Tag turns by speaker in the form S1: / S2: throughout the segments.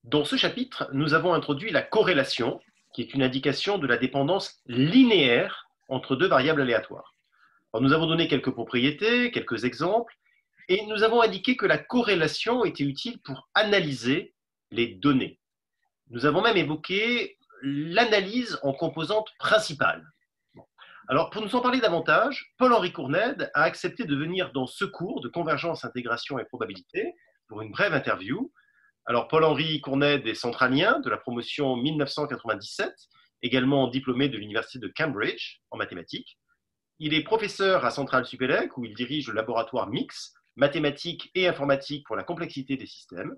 S1: Dans ce chapitre, nous avons introduit la corrélation, qui est une indication de la dépendance linéaire entre deux variables aléatoires. Alors, nous avons donné quelques propriétés, quelques exemples, et nous avons indiqué que la corrélation était utile pour analyser les données. Nous avons même évoqué l'analyse en composantes principales. Alors, pour nous en parler davantage, Paul-Henri Cournède a accepté de venir dans ce cours de convergence, intégration et probabilité pour une brève interview. Alors, Paul-Henri Cournède est centralien de la promotion 1997, également diplômé de l'université de Cambridge en mathématiques. Il est professeur à Centrale Supélec, où il dirige le laboratoire MIX, mathématiques et informatique pour la complexité des systèmes.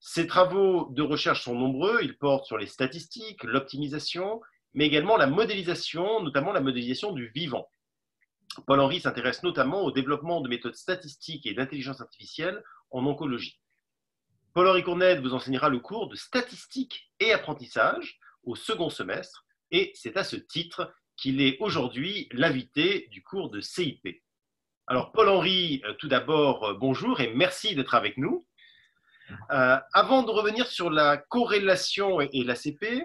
S1: Ses travaux de recherche sont nombreux, ils portent sur les statistiques, l'optimisation, mais également la modélisation, notamment la modélisation du vivant. Paul-Henri s'intéresse notamment au développement de méthodes statistiques et d'intelligence artificielle en oncologie. Paul-Henri Cournède vous enseignera le cours de statistique et apprentissage au second semestre, et c'est à ce titre qu'il est aujourd'hui l'invité du cours de CIP. Alors Paul-Henri, tout d'abord, bonjour et merci d'être avec nous. Avant de revenir sur la corrélation et l'ACP,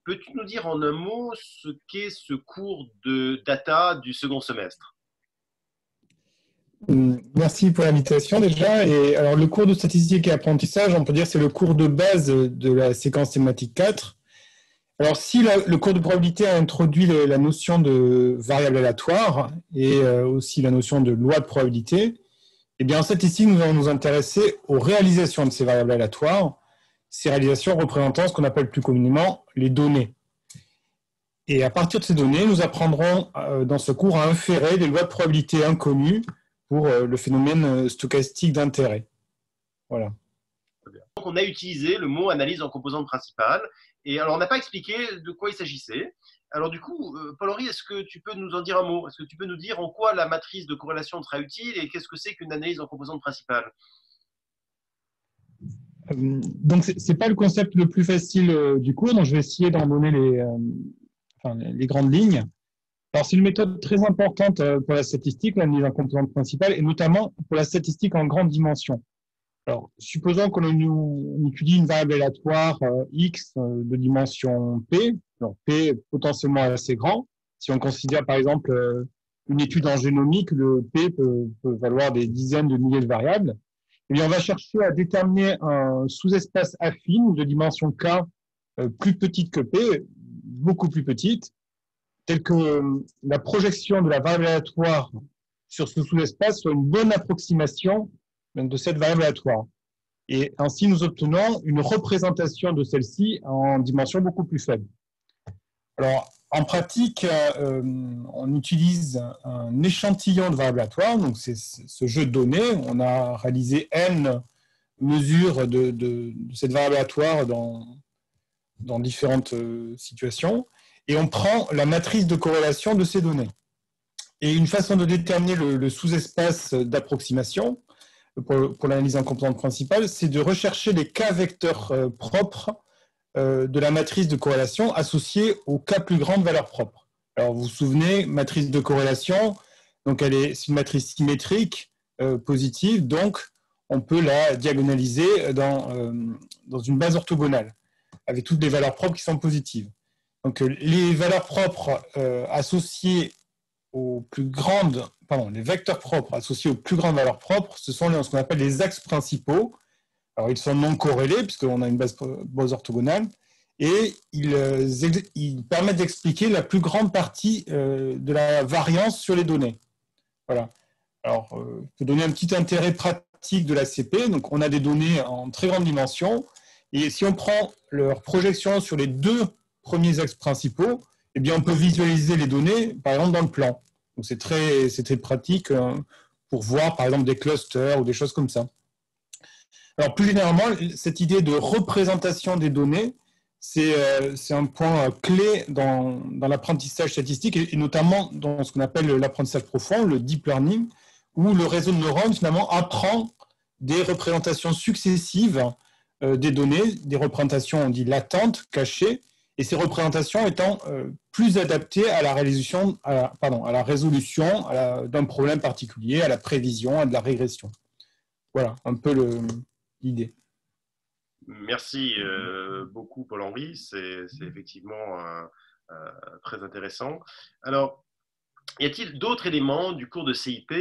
S1: peux-tu nous dire en un mot ce qu'est ce cours de data du second semestre?
S2: Merci pour l'invitation déjà. Et alors, le cours de statistique et apprentissage, on peut dire que c'est le cours de base de la séquence thématique 4. Alors, si le cours de probabilité a introduit la notion de variable aléatoire et aussi la notion de loi de probabilité, eh bien, en statistique, nous allons nous intéresser aux réalisations de ces variables aléatoires, ces réalisations représentant ce qu'on appelle plus communément les données. Et à partir de ces données, nous apprendrons dans ce cours à inférer des lois de probabilité inconnues pour le phénomène stochastique d'intérêt. Voilà.
S1: Donc, on a utilisé le mot analyse en composantes principales. Et alors, on n'a pas expliqué de quoi il s'agissait. Alors, du coup, Paul-Henri, est-ce que tu peux nous en dire un mot? Est-ce que tu peux nous dire en quoi la matrice de corrélation sera utile et qu'est-ce que c'est qu'une analyse en composantes principales?
S2: Donc, ce n'est pas le concept le plus facile du cours, donc je vais essayer d'en donner les grandes lignes. Alors, c'est une méthode très importante pour la statistique, l'analyse en composantes principales, et notamment pour la statistique en grande dimension. Alors, supposons que l'on étudie une variable aléatoire x de dimension p, alors p est potentiellement assez grand. Si on considère par exemple une étude en génomique, le p peut valoir des dizaines de milliers de variables. Eh bien, on va chercher à déterminer un sous-espace affine de dimension k plus petite que p, beaucoup plus petite, telle que la projection de la variable aléatoire sur ce sous-espace soit une bonne approximation de cette variable aléatoire. Et ainsi, nous obtenons une représentation de celle-ci en dimension beaucoup plus faible. Alors, en pratique, on utilise un échantillon de variables aléatoires, donc c'est ce jeu de données. On a réalisé n mesures de cette variable aléatoire dans différentes situations, et on prend la matrice de corrélation de ces données. Et une façon de déterminer le sous-espace d'approximation pour l'analyse en composantes principales, c'est de rechercher les cas vecteurs propres de la matrice de corrélation associée au cas plus grande valeur propre. Alors, vous vous souvenez, matrice de corrélation, donc c'est une matrice symétrique positive, donc on peut la diagonaliser dans une base orthogonale, avec toutes les valeurs propres qui sont positives. Donc, les valeurs propres associées aux plus grandes, les vecteurs propres associés aux plus grandes valeurs propres, ce sont ce qu'on appelle les axes principaux. Alors, ils sont non corrélés, puisqu'on a une base orthogonale, et ils permettent d'expliquer la plus grande partie de la variance sur les données. Voilà. Alors, pour donner un petit intérêt pratique de l'ACP, donc on a des données en très grande dimension, et si on prend leur projection sur les deux premiers axes principaux, eh bien, on peut visualiser les données, par exemple, dans le plan. Donc, c'est très pratique pour voir, par exemple, des clusters ou des choses comme ça. Alors, plus généralement, cette idée de représentation des données, c'est un point clé dans l'apprentissage statistique et notamment dans ce qu'on appelle l'apprentissage profond, le deep learning, où le réseau de neurones, finalement, apprend des représentations successives des données, des représentations, on dit latentes, cachées, et ces représentations étant plus adaptées à la résolution d'un problème particulier, à la prévision, à de la régression. Voilà, un peu l'idée.
S1: Merci beaucoup, Paul-Henri. C'est effectivement très intéressant. Alors, y a-t-il d'autres éléments du cours de CIP,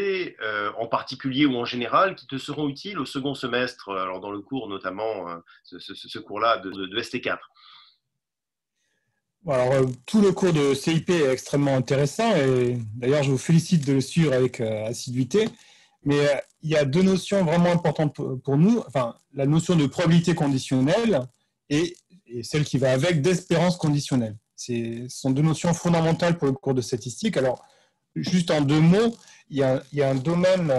S1: en particulier ou en général, qui te seront utiles au second semestre, alors dans le cours notamment, ce cours-là de ST4?
S2: Alors, tout le cours de CIP est extrêmement intéressant et d'ailleurs, je vous félicite de le suivre avec assiduité. Mais il y a deux notions vraiment importantes pour nous. Enfin, la notion de probabilité conditionnelle et celle qui va avec d'espérance conditionnelle. Ce sont deux notions fondamentales pour le cours de statistique. Alors, juste en deux mots, il y a un domaine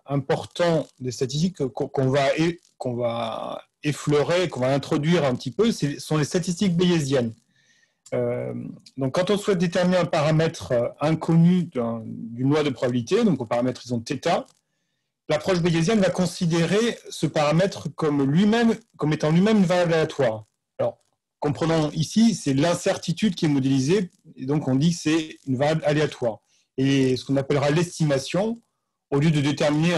S2: important des statistiques qu'on va effleurer, qu'on va introduire un petit peu, ce sont les statistiques bayésiennes. Donc, quand on souhaite déterminer un paramètre inconnu d'une loi de probabilité, donc au paramètre, disons, θ, l'approche bayésienne va considérer ce paramètre comme étant lui-même une variable aléatoire. Alors, comprenons ici, c'est l'incertitude qui est modélisée, et donc on dit que c'est une variable aléatoire. Et ce qu'on appellera l'estimation, au lieu de déterminer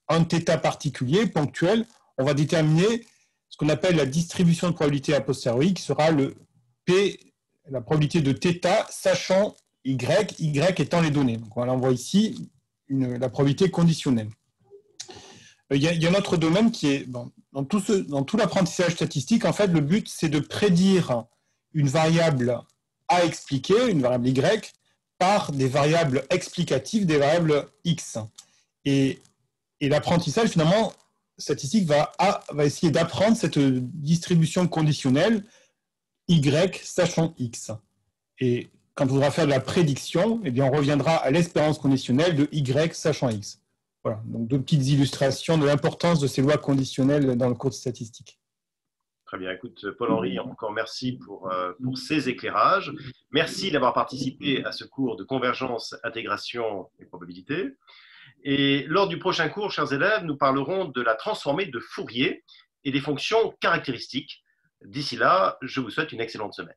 S2: un θ particulier, ponctuel, on va déterminer ce qu'on appelle la distribution de probabilité a posteriori, qui sera le P, la probabilité de θ, sachant y étant les données. Donc voilà, on voit ici la probabilité conditionnelle. Il y a un autre domaine qui est, dans tout l'apprentissage statistique, en fait, le but, c'est de prédire une variable à expliquer, une variable y, par des variables explicatives, des variables x. Et l'apprentissage, finalement, statistique va essayer d'apprendre cette distribution conditionnelle y sachant x. Et quand on voudra faire de la prédiction, eh bien, on reviendra à l'espérance conditionnelle de y sachant x. Voilà, donc deux petites illustrations de l'importance de ces lois conditionnelles dans le cours de statistique.
S1: Très bien, écoute, Paul-Henri, encore merci pour ces éclairages. Merci d'avoir participé à ce cours de convergence, intégration et probabilité. Et lors du prochain cours, chers élèves, nous parlerons de la transformée de Fourier et des fonctions caractéristiques. D'ici là, je vous souhaite une excellente semaine.